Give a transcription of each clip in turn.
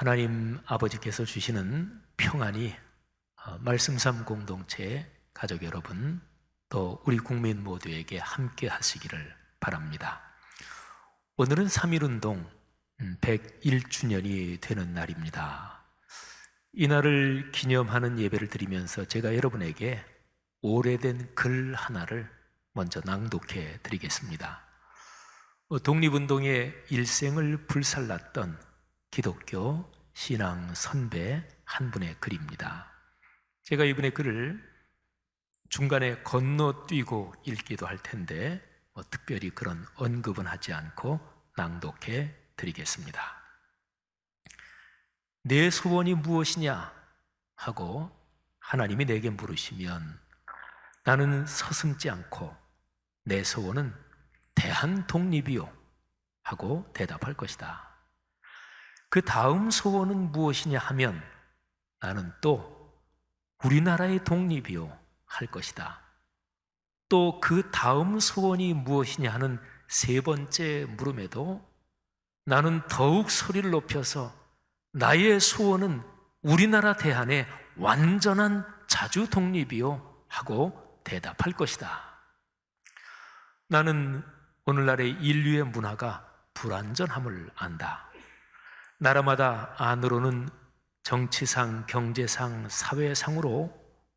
하나님 아버지께서 주시는 평안이 말씀삼 공동체 가족 여러분 또 우리 국민 모두에게 함께 하시기를 바랍니다. 오늘은 3.1운동 101주년이 되는 날입니다. 이 날을 기념하는 예배를 드리면서 제가 여러분에게 오래된 글 하나를 먼저 낭독해 드리겠습니다. 독립운동의 일생을 불살랐던 기독교 신앙 선배 한 분의 글입니다. 제가 이분의 글을 중간에 건너뛰고 읽기도 할 텐데 특별히 그런 언급은 하지 않고 낭독해 드리겠습니다. 내 소원이 무엇이냐 하고 하나님이 내게 물으시면 나는 서슴지 않고 내 소원은 대한독립이요 하고 대답할 것이다. 그 다음 소원은 무엇이냐 하면 나는 또 우리나라의 독립이요 할 것이다. 또 그 다음 소원이 무엇이냐 하는 세 번째 물음에도 나는 더욱 소리를 높여서 나의 소원은 우리나라 대한의 완전한 자주 독립이요 하고 대답할 것이다. 나는 오늘날의 인류의 문화가 불완전함을 안다. 나라마다 안으로는 정치상, 경제상, 사회상으로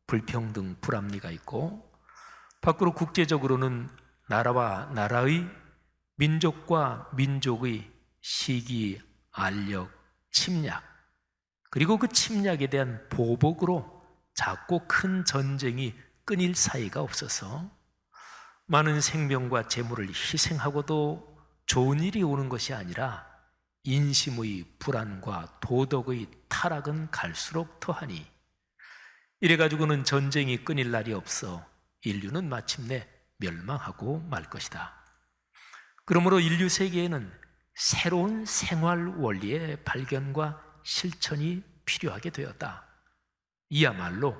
불평등, 불합리가 있고 밖으로 국제적으로는 나라와 나라의, 민족과 민족의 시기, 알력, 침략 그리고 그 침략에 대한 보복으로 작고 큰 전쟁이 끊일 사이가 없어서 많은 생명과 재물을 희생하고도 좋은 일이 오는 것이 아니라 인심의 불안과 도덕의 타락은 갈수록 더하니 이래가지고는 전쟁이 끊일 날이 없어 인류는 마침내 멸망하고 말 것이다. 그러므로 인류 세계에는 새로운 생활 원리의 발견과 실천이 필요하게 되었다. 이야말로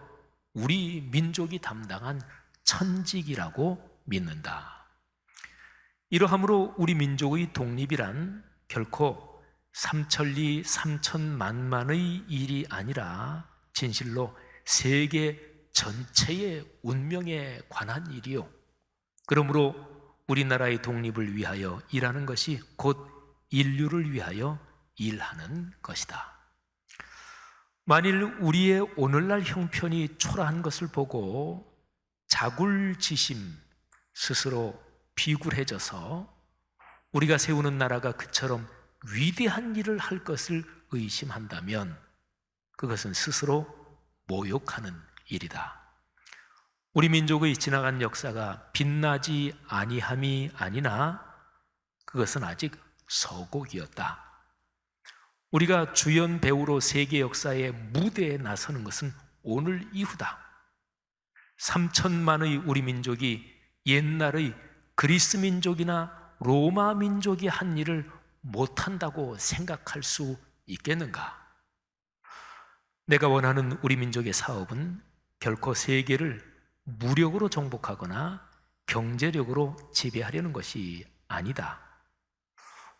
우리 민족이 담당한 천직이라고 믿는다. 이러함으로 우리 민족의 독립이란 결코 삼천리 삼천만만의 일이 아니라 진실로 세계 전체의 운명에 관한 일이요. 그러므로 우리나라의 독립을 위하여 일하는 것이 곧 인류를 위하여 일하는 것이다. 만일 우리의 오늘날 형편이 초라한 것을 보고 자굴지심, 스스로 비굴해져서 우리가 세우는 나라가 그처럼 위대한 일을 할 것을 의심한다면 그것은 스스로 모욕하는 일이다. 우리 민족의 지나간 역사가 빛나지 아니함이 아니나 그것은 아직 서곡이었다. 우리가 주연 배우로 세계 역사의 무대에 나서는 것은 오늘 이후다. 3천만의 우리 민족이 옛날의 그리스 민족이나 로마 민족이 한 일을 못한다고 생각할 수 있겠는가? 내가 원하는 우리 민족의 사업은 결코 세계를 무력으로 정복하거나 경제력으로 지배하려는 것이 아니다.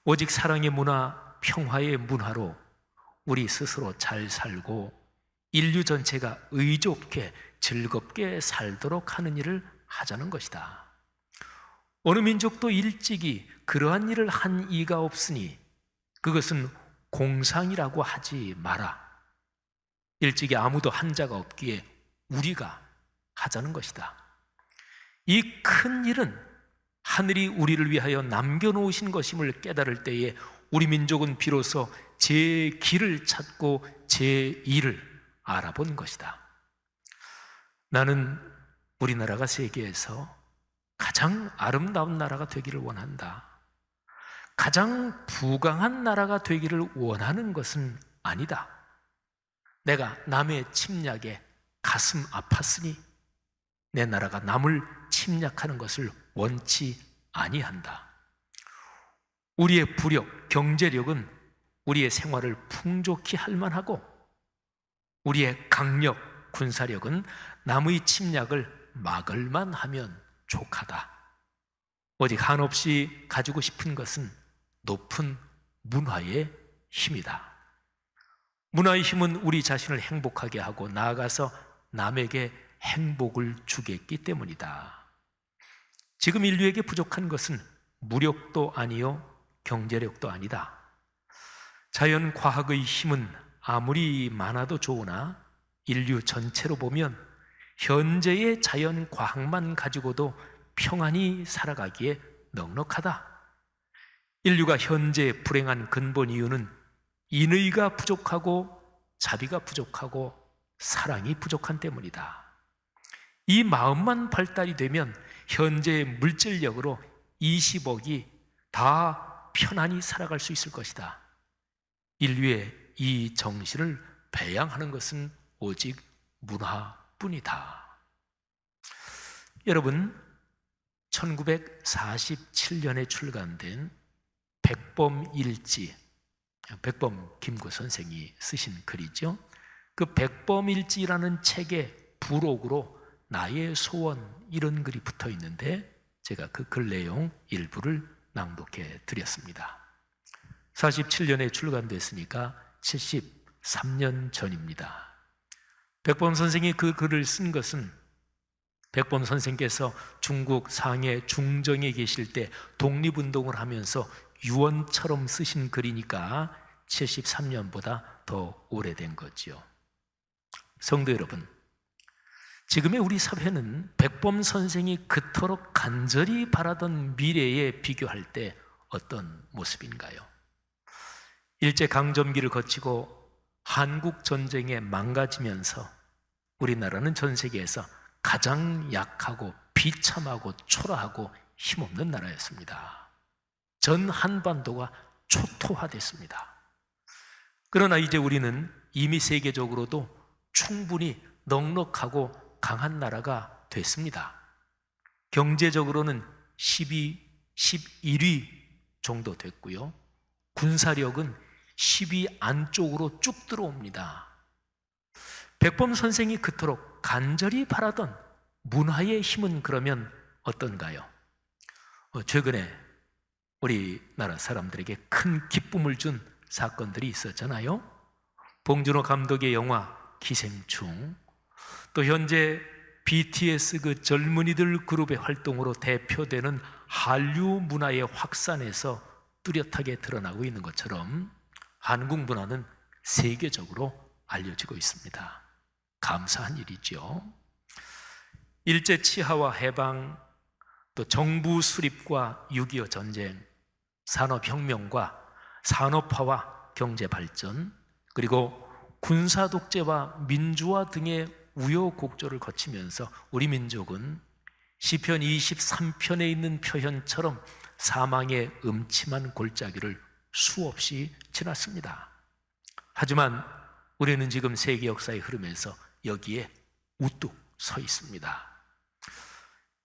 오직 사랑의 문화, 평화의 문화로 우리 스스로 잘 살고 인류 전체가 의좋게 즐겁게 살도록 하는 일을 하자는 것이다. 어느 민족도 일찍이 그러한 일을 한 이가 없으니 그것은 공상이라고 하지 마라. 일찍이 아무도 한 자가 없기에 우리가 하자는 것이다. 이 큰 일은 하늘이 우리를 위하여 남겨놓으신 것임을 깨달을 때에 우리 민족은 비로소 제 길을 찾고 제 일을 알아본 것이다. 나는 우리나라가 세계에서 가장 아름다운 나라가 되기를 원한다. 가장 부강한 나라가 되기를 원하는 것은 아니다. 내가 남의 침략에 가슴 아팠으니 내 나라가 남을 침략하는 것을 원치 아니한다. 우리의 부력, 경제력은 우리의 생활을 풍족히 할 만하고 우리의 강력, 군사력은 남의 침략을 막을 만하면 족하다. 오직 한없이 가지고 싶은 것은 높은 문화의 힘이다. 문화의 힘은 우리 자신을 행복하게 하고 나아가서 남에게 행복을 주겠기 때문이다. 지금 인류에게 부족한 것은 무력도 아니요 경제력도 아니다. 자연과학의 힘은 아무리 많아도 좋으나 인류 전체로 보면 현재의 자연과학만 가지고도 평안히 살아가기에 넉넉하다. 인류가 현재 불행한 근본 이유는 인의가 부족하고 자비가 부족하고 사랑이 부족한 때문이다. 이 마음만 발달이 되면 현재의 물질력으로 20억이 다 편안히 살아갈 수 있을 것이다. 인류의 이 정신을 배양하는 것은 오직 문화뿐이다. 여러분, 1947년에 출간된 백범일지, 백범 김구 선생이 쓰신 글이죠. 그 백범일지라는 책의 부록으로 나의 소원, 이런 글이 붙어 있는데 제가 그 글 내용 일부를 낭독해 드렸습니다. 47년에 출간됐으니까 73년 전입니다. 백범 선생이 그 글을 쓴 것은 백범 선생께서 중국 상해 중정에 계실 때 독립운동을 하면서 유언처럼 쓰신 글이니까 73년보다 더 오래된 거죠. 성도 여러분, 지금의 우리 사회는 백범 선생이 그토록 간절히 바라던 미래에 비교할 때 어떤 모습인가요? 일제강점기를 거치고 한국 전쟁에 망가지면서 우리나라는 전 세계에서 가장 약하고 비참하고 초라하고 힘없는 나라였습니다. 전 한반도가 초토화됐습니다. 그러나 이제 우리는 이미 세계적으로도 충분히 넉넉하고 강한 나라가 됐습니다. 경제적으로는 11위 정도 됐고요. 군사력은 10위 안쪽으로 쭉 들어옵니다. 백범 선생이 그토록 간절히 바라던 문화의 힘은 그러면 어떤가요? 최근에 우리나라 사람들에게 큰 기쁨을 준 사건들이 있었잖아요. 봉준호 감독의 영화 기생충, 또 현재 BTS 그 젊은이들 그룹의 활동으로 대표되는 한류 문화의 확산에서 뚜렷하게 드러나고 있는 것처럼 한국 문화는 세계적으로 알려지고 있습니다. 감사한 일이죠. 일제 치하와 해방, 또 정부 수립과 6.25 전쟁, 산업혁명과 산업화와 경제 발전, 그리고 군사 독재와 민주화 등의 우여곡절을 거치면서 우리 민족은 시편 23편에 있는 표현처럼 사망의 음침한 골짜기를 수없이 지났습니다. 하지만 우리는 지금 세계 역사의 흐름에서 여기에 우뚝 서 있습니다.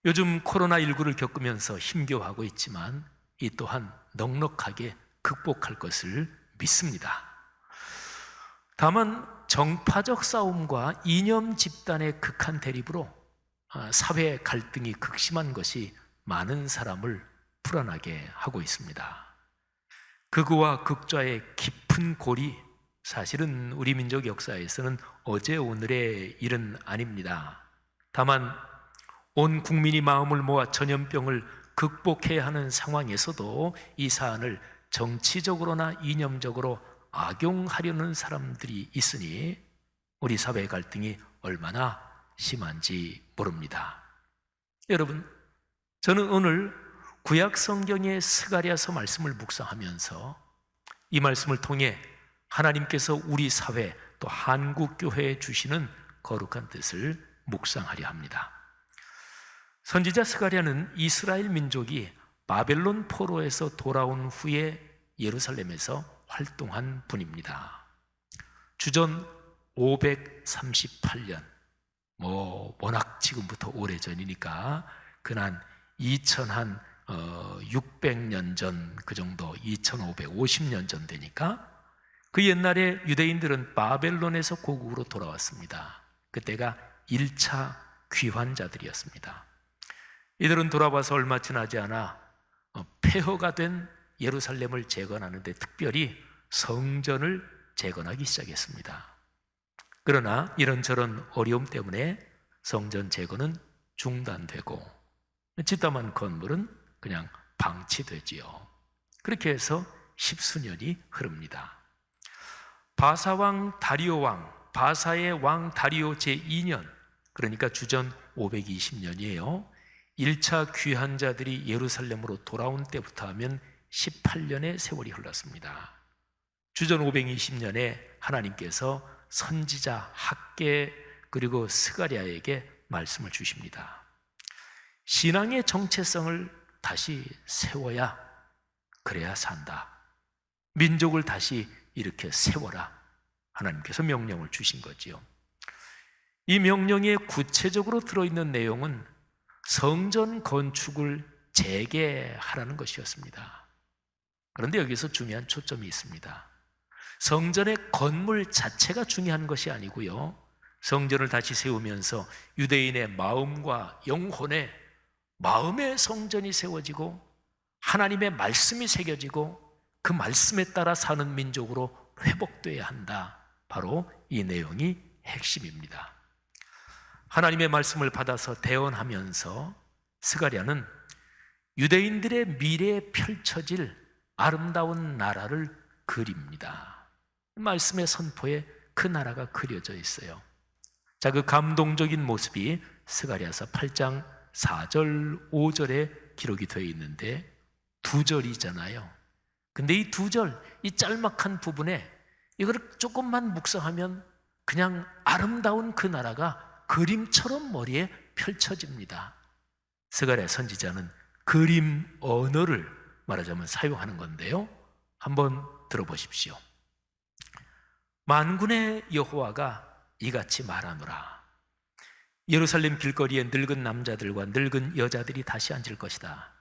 요즘 코로나19를 겪으면서 힘겨워하고 있지만 이 또한 넉넉하게 극복할 것을 믿습니다. 다만 정파적 싸움과 이념 집단의 극한 대립으로 사회 갈등이 극심한 것이 많은 사람을 불안하게 하고 있습니다. 극우와 극좌의 깊은 골이 사실은 우리 민족 역사에서는 어제 오늘의 일은 아닙니다. 다만 온 국민이 마음을 모아 전염병을 극복해야 하는 상황에서도 이 사안을 정치적으로나 이념적으로 악용하려는 사람들이 있으니 우리 사회의 갈등이 얼마나 심한지 모릅니다. 여러분, 저는 오늘 구약 성경의 스가랴서 말씀을 묵상하면서 이 말씀을 통해 하나님께서 우리 사회 또 한국 교회에 주시는 거룩한 뜻을 묵상하려 합니다. 선지자 스가랴는 이스라엘 민족이 바벨론 포로에서 돌아온 후에 예루살렘에서 활동한 분입니다. 주전 538년, 워낙 지금부터 오래전이니까 근한 2600년 전 그 정도, 2550년 전 되니까 그 옛날에 유대인들은 바벨론에서 고국으로 돌아왔습니다. 그때가 1차 귀환자들이었습니다. 이들은 돌아와서 얼마 지나지 않아 폐허가 된 예루살렘을 재건하는데 특별히 성전을 재건하기 시작했습니다. 그러나 이런저런 어려움 때문에 성전 재건은 중단되고 짓담한 건물은 그냥 방치되지요. 그렇게 해서 10수년이 흐릅니다. 바사왕 다리오 왕, 바사의 왕 다리오 제2년, 그러니까 주전 520년이에요. 1차 귀한 자들이 예루살렘으로 돌아온 때부터 하면 18년의 세월이 흘렀습니다. 주전 520년에 하나님께서 선지자 학개 그리고 스가랴에게 말씀을 주십니다. 신앙의 정체성을 다시 세워야 그래야 산다. 민족을 다시 이렇게 세워라. 하나님께서 명령을 주신 거지요. 이 명령에 구체적으로 들어있는 내용은 성전 건축을 재개하라는 것이었습니다. 그런데 여기서 중요한 초점이 있습니다. 성전의 건물 자체가 중요한 것이 아니고요, 성전을 다시 세우면서 유대인의 마음과 영혼의 마음의 성전이 세워지고 하나님의 말씀이 새겨지고 그 말씀에 따라 사는 민족으로 회복돼야 한다. 바로 이 내용이 핵심입니다. 하나님의 말씀을 받아서 대언하면서 스가랴는 유대인들의 미래에 펼쳐질 아름다운 나라를 그립니다. 말씀의 선포에 그 나라가 그려져 있어요. 자, 그 감동적인 모습이 스가랴서 8장 4절, 5절에 기록이 되어 있는데 2절이잖아요. 근데 이 2절, 이 짤막한 부분에 이걸 조금만 묵상하면 그냥 아름다운 그 나라가 그림처럼 머리에 펼쳐집니다. 스가랴 선지자는 그림 언어를 말하자면 사용하는 건데요, 한번 들어보십시오. 만군의 여호와가 이같이 말하노라. 예루살렘 길거리에 늙은 남자들과 늙은 여자들이 다시 앉을 것이다.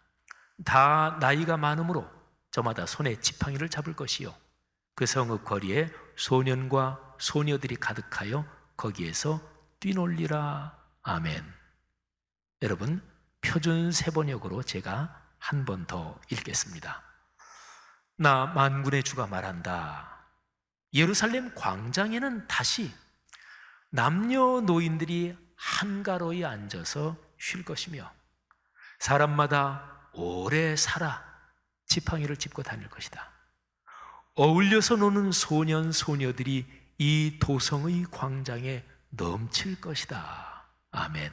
다 나이가 많으므로 저마다 손에 지팡이를 잡을 것이요, 그 성읍 거리에 소년과 소녀들이 가득하여 거기에서 뛰놀리라. 아멘. 여러분, 표준 세번역으로 제가 한 번 더 읽겠습니다. 나 만군의 주가 말한다. 예루살렘 광장에는 다시 남녀노인들이 한가로이 앉아서 쉴 것이며 사람마다 오래 살아 지팡이를 짚고 다닐 것이다. 어울려서 노는 소년 소녀들이 이 도성의 광장에 넘칠 것이다. 아멘.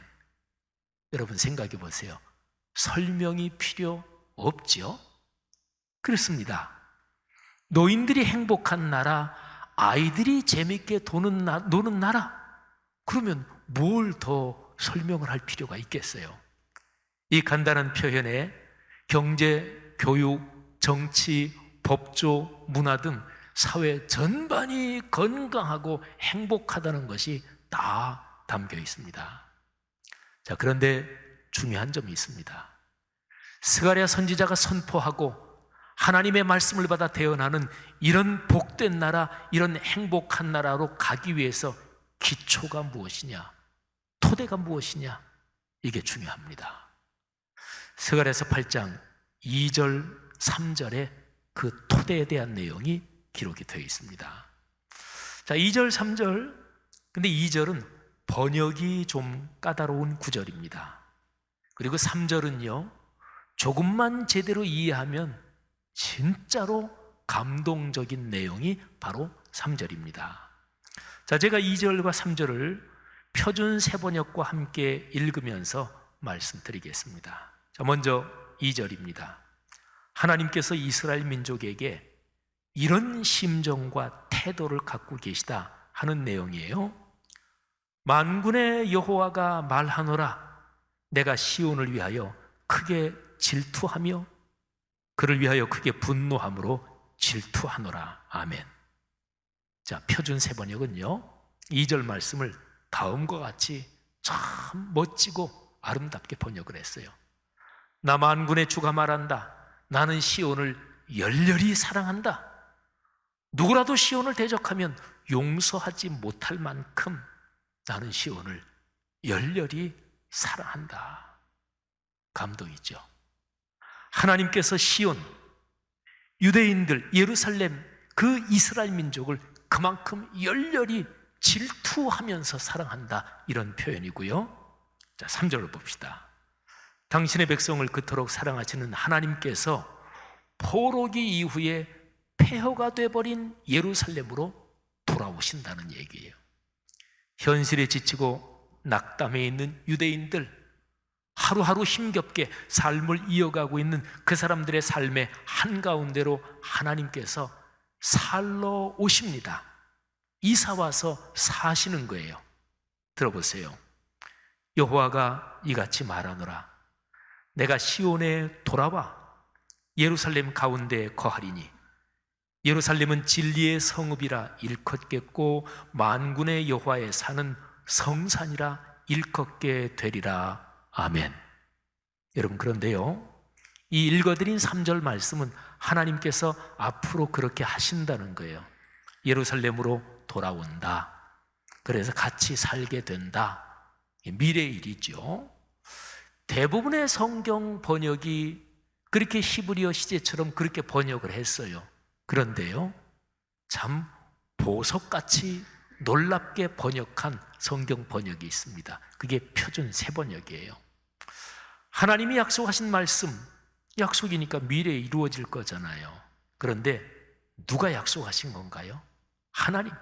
여러분 생각해 보세요. 설명이 필요 없지요? 그렇습니다. 노인들이 행복한 나라, 아이들이 재밌게 노는 나라, 그러면 뭘 더 설명을 할 필요가 있겠어요? 이 간단한 표현에 경제, 교육, 정치, 법조, 문화 등 사회 전반이 건강하고 행복하다는 것이 다 담겨 있습니다. 자, 그런데 중요한 점이 있습니다. 스가랴 선지자가 선포하고 하나님의 말씀을 받아 대언하는 이런 복된 나라, 이런 행복한 나라로 가기 위해서 기초가 무엇이냐, 토대가 무엇이냐, 이게 중요합니다. 스가랴서 8장 2절, 3절에 그 토대에 대한 내용이 기록이 되어 있습니다. 자, 2절, 3절, 근데 2절은 번역이 좀 까다로운 구절입니다. 그리고 3절은요, 조금만 제대로 이해하면 진짜로 감동적인 내용이 바로 3절입니다. 자, 제가 2절과 3절을 표준 세번역과 함께 읽으면서 말씀드리겠습니다. 자, 먼저 2절입니다. 하나님께서 이스라엘 민족에게 이런 심정과 태도를 갖고 계시다 하는 내용이에요. 만군의 여호와가 말하노라. 내가 시온을 위하여 크게 질투하며 그를 위하여 크게 분노함으로 질투하노라. 아멘. 자, 표준 세번역은요, 2절 말씀을 다음과 같이 참 멋지고 아름답게 번역을 했어요. 나 만군의 주가 말한다. 나는 시온을 열렬히 사랑한다. 누구라도 시온을 대적하면 용서하지 못할 만큼 나는 시온을 열렬히 사랑한다. 감동이죠. 하나님께서 시온, 유대인들, 예루살렘, 그 이스라엘 민족을 그만큼 열렬히 질투하면서 사랑한다, 이런 표현이고요. 자, 3절을 봅시다. 당신의 백성을 그토록 사랑하시는 하나님께서 포로기 이후에 폐허가 돼버린 예루살렘으로 돌아오신다는 얘기예요. 현실에 지치고 낙담해 있는 유대인들, 하루하루 힘겹게 삶을 이어가고 있는 그 사람들의 삶의 한가운데로 하나님께서 살러 오십니다. 이사 와서 사시는 거예요. 들어보세요. 여호와가 이같이 말하노라. 내가 시온에 돌아와 예루살렘 가운데 거하리니 예루살렘은 진리의 성읍이라 일컫겠고 만군의 여호와의 산은 성산이라 일컫게 되리라. 아멘. 여러분, 그런데요, 이 읽어드린 3절 말씀은 하나님께서 앞으로 그렇게 하신다는 거예요. 예루살렘으로 돌아온다. 그래서 같이 살게 된다. 미래의 일이죠. 대부분의 성경 번역이 그렇게 히브리어 시제처럼 그렇게 번역을 했어요. 그런데요, 참 보석같이 놀랍게 번역한 성경 번역이 있습니다. 그게 표준 세번역이에요. 하나님이 약속하신 말씀, 약속이니까 미래에 이루어질 거잖아요. 그런데 누가 약속하신 건가요? 하나님.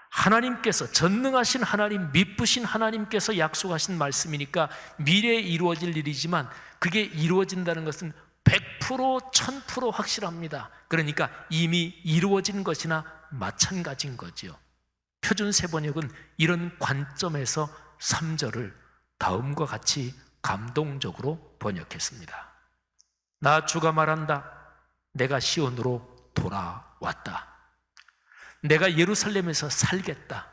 하나님께서, 전능하신 하나님, 미쁘신 하나님께서 약속하신 말씀이니까 미래에 이루어질 일이지만 그게 이루어진다는 것은 100% 1000% 확실합니다. 그러니까 이미 이루어진 것이나 마찬가지인 거지요. 표준 세번역은 이런 관점에서 3절을 다음과 같이 감동적으로 번역했습니다. 나 주가 말한다. 내가 시온으로 돌아왔다. 내가 예루살렘에서 살겠다.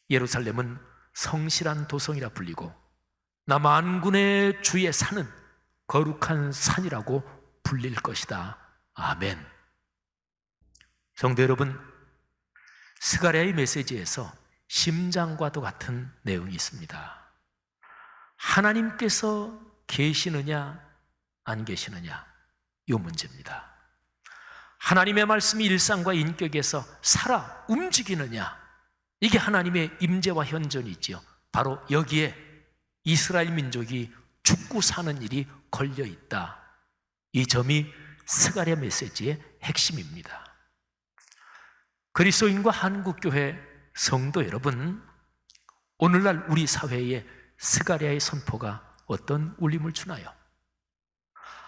예루살렘은 성실한 도성이라 불리고 나 만군의 주의 산은 거룩한 산이라고 불릴 것이다. 아멘. 성도 여러분, 스가랴의 메시지에서 심장과도 같은 내용이 있습니다. 하나님께서 계시느냐 안 계시느냐, 이 문제입니다. 하나님의 말씀이 일상과 인격에서 살아 움직이느냐, 이게 하나님의 임재와 현존이지요. 바로 여기에 이스라엘 민족이 죽고 사는 일이 걸려 있다. 이 점이 스가랴 메시지의 핵심입니다. 그리스도인과 한국교회 성도 여러분, 오늘날 우리 사회에 스가랴의 선포가 어떤 울림을 주나요?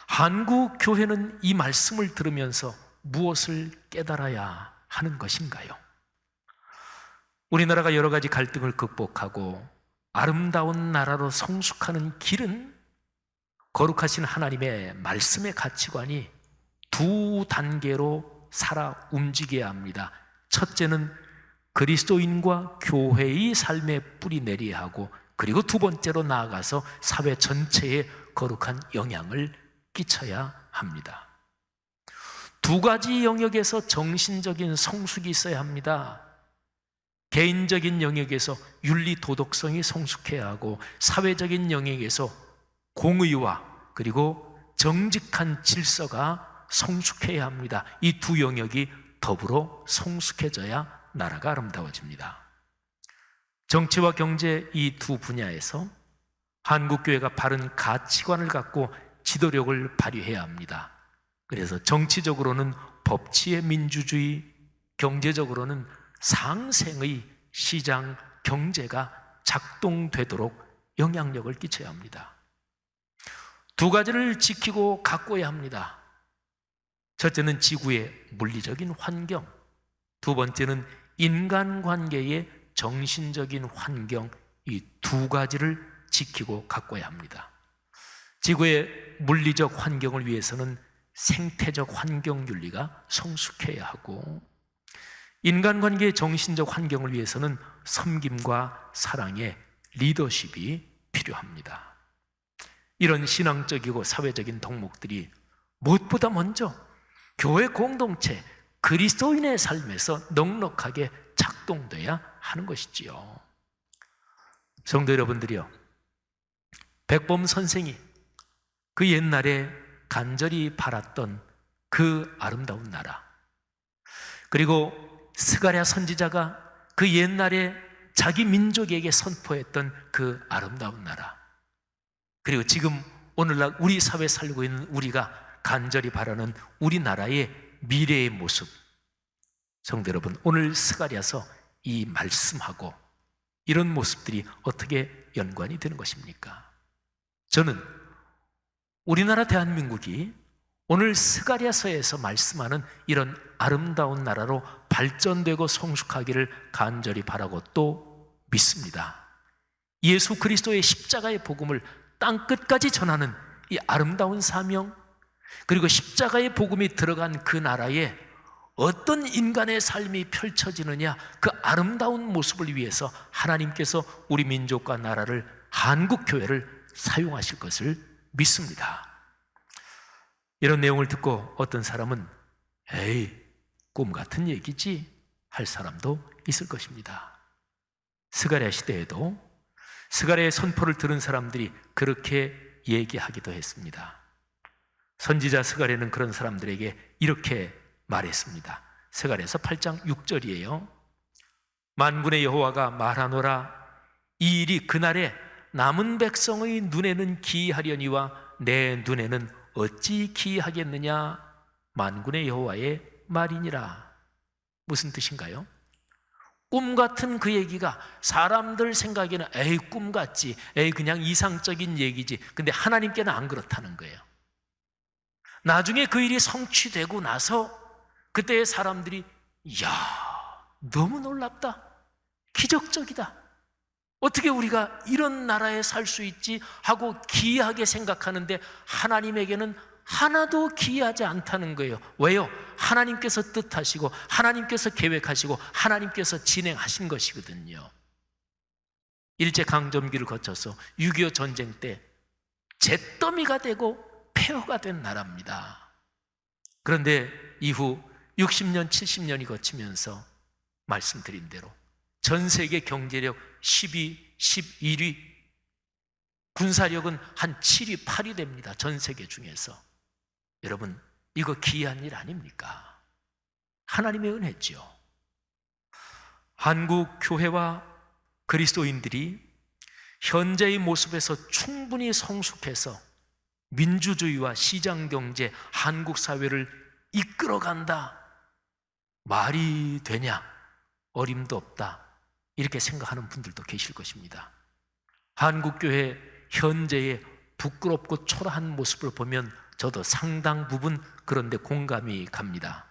한국교회는 이 말씀을 들으면서 무엇을 깨달아야 하는 것인가요? 우리나라가 여러 가지 갈등을 극복하고 아름다운 나라로 성숙하는 길은 거룩하신 하나님의 말씀의 가치관이 두 단계로 살아 움직여야 합니다. 첫째는 그리스도인과 교회의 삶에 뿌리 내려야 하고, 그리고 두 번째로 나아가서 사회 전체에 거룩한 영향을 끼쳐야 합니다. 두 가지 영역에서 정신적인 성숙이 있어야 합니다. 개인적인 영역에서 윤리 도덕성이 성숙해야 하고, 사회적인 영역에서 공의와 그리고 정직한 질서가 성숙해야 합니다. 이 두 영역이 더불어 성숙해져야 나라가 아름다워집니다. 정치와 경제, 이 두 분야에서 한국교회가 바른 가치관을 갖고 지도력을 발휘해야 합니다. 그래서 정치적으로는 법치의 민주주의, 경제적으로는 상생의 시장 경제가 작동되도록 영향력을 끼쳐야 합니다. 두 가지를 지키고 가꿔야 합니다. 첫째는 지구의 물리적인 환경, 두 번째는 인간관계의 정신적인 환경, 이 두 가지를 지키고 가꿔야 합니다. 지구의 물리적 환경을 위해서는 생태적 환경 윤리가 성숙해야 하고, 인간관계의 정신적 환경을 위해서는 섬김과 사랑의 리더십이 필요합니다. 이런 신앙적이고 사회적인 덕목들이 무엇보다 먼저 교회 공동체, 그리스도인의 삶에서 넉넉하게 작동돼야 하는 것이지요. 성도 여러분들이요, 백범 선생이 그 옛날에 간절히 바랐던 그 아름다운 나라, 그리고 스가랴 선지자가 그 옛날에 자기 민족에게 선포했던 그 아름다운 나라, 그리고 지금 오늘날 우리 사회에 살고 있는 우리가 간절히 바라는 우리나라의 미래의 모습, 성도 여러분, 오늘 스가랴서 이 말씀하고 이런 모습들이 어떻게 연관이 되는 것입니까? 저는 우리나라 대한민국이 오늘 스가랴서에서 말씀하는 이런 아름다운 나라로 발전되고 성숙하기를 간절히 바라고 또 믿습니다. 예수 그리스도의 십자가의 복음을 땅끝까지 전하는 이 아름다운 사명, 그리고 십자가의 복음이 들어간 그 나라에 어떤 인간의 삶이 펼쳐지느냐, 그 아름다운 모습을 위해서 하나님께서 우리 민족과 나라를, 한국교회를 사용하실 것을 믿습니다. 이런 내용을 듣고 어떤 사람은 에이, 꿈 같은 얘기지 할 사람도 있을 것입니다. 스가랴 시대에도 스가랴의 선포를 들은 사람들이 그렇게 얘기하기도 했습니다. 선지자 스가랴는 그런 사람들에게 이렇게 말했습니다. 스가랴서 8장 6절이에요. 만군의 여호와가 말하노라, 이 일이 그날에 남은 백성의 눈에는 기이하려니와 내 눈에는 어찌 기이하겠느냐, 만군의 여호와의 말이니라. 무슨 뜻인가요? 꿈 같은 그 얘기가 사람들 생각에는 에이, 꿈 같지, 에이, 그냥 이상적인 얘기지. 근데 하나님께는 안 그렇다는 거예요. 나중에 그 일이 성취되고 나서 그때의 사람들이 이야, 너무 놀랍다, 기적적이다, 어떻게 우리가 이런 나라에 살 수 있지 하고 기이하게 생각하는데 하나님에게는 하나도 기이하지 않다는 거예요. 왜요? 하나님께서 뜻하시고 하나님께서 계획하시고 하나님께서 진행하신 것이거든요. 일제강점기를 거쳐서 6.25 전쟁 때 잿더미가 되고 폐허가 된 나라입니다. 그런데 이후 60년, 70년이 거치면서 말씀드린 대로 전 세계 경제력 10위, 11위, 군사력은 한 7위, 8위 됩니다. 전 세계 중에서. 여러분, 이거 기이한 일 아닙니까? 하나님의 은혜죠. 한국 교회와 그리스도인들이 현재의 모습에서 충분히 성숙해서 민주주의와 시장경제, 한국 사회를 이끌어간다, 말이 되냐? 어림도 없다, 이렇게 생각하는 분들도 계실 것입니다. 한국교회 현재의 부끄럽고 초라한 모습을 보면 저도 상당 부분 그런데 공감이 갑니다.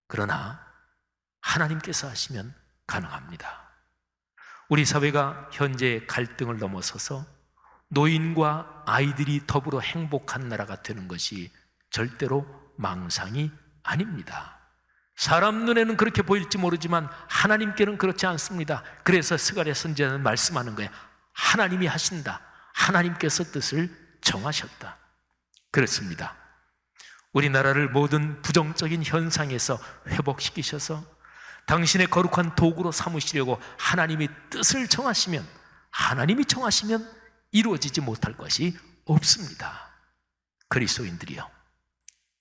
그러나 하나님께서 하시면 가능합니다. 우리 사회가 현재 갈등을 넘어서서 노인과 아이들이 더불어 행복한 나라가 되는 것이 절대로 망상이 아닙니다. 사람 눈에는 그렇게 보일지 모르지만 하나님께는 그렇지 않습니다. 그래서 스가랴 선지자는 말씀하는 거예요. 하나님이 하신다, 하나님께서 뜻을 정하셨다. 그렇습니다. 우리나라를 모든 부정적인 현상에서 회복시키셔서 당신의 거룩한 도구로 삼으시려고 하나님이 뜻을 정하시면, 하나님이 정하시면 이루어지지 못할 것이 없습니다. 그리스도인들이요,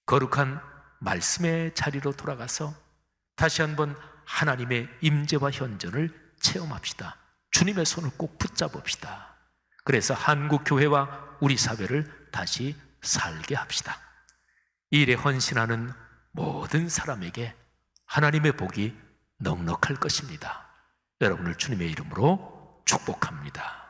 거룩한 말씀의 자리로 돌아가서 다시 한번 하나님의 임재와 현존을 체험합시다. 주님의 손을 꼭 붙잡읍시다. 그래서 한국교회와 우리 사회를 다시 살게 합시다. 이 일에 헌신하는 모든 사람에게 하나님의 복이 넉넉할 것입니다. 여러분을 주님의 이름으로 축복합니다.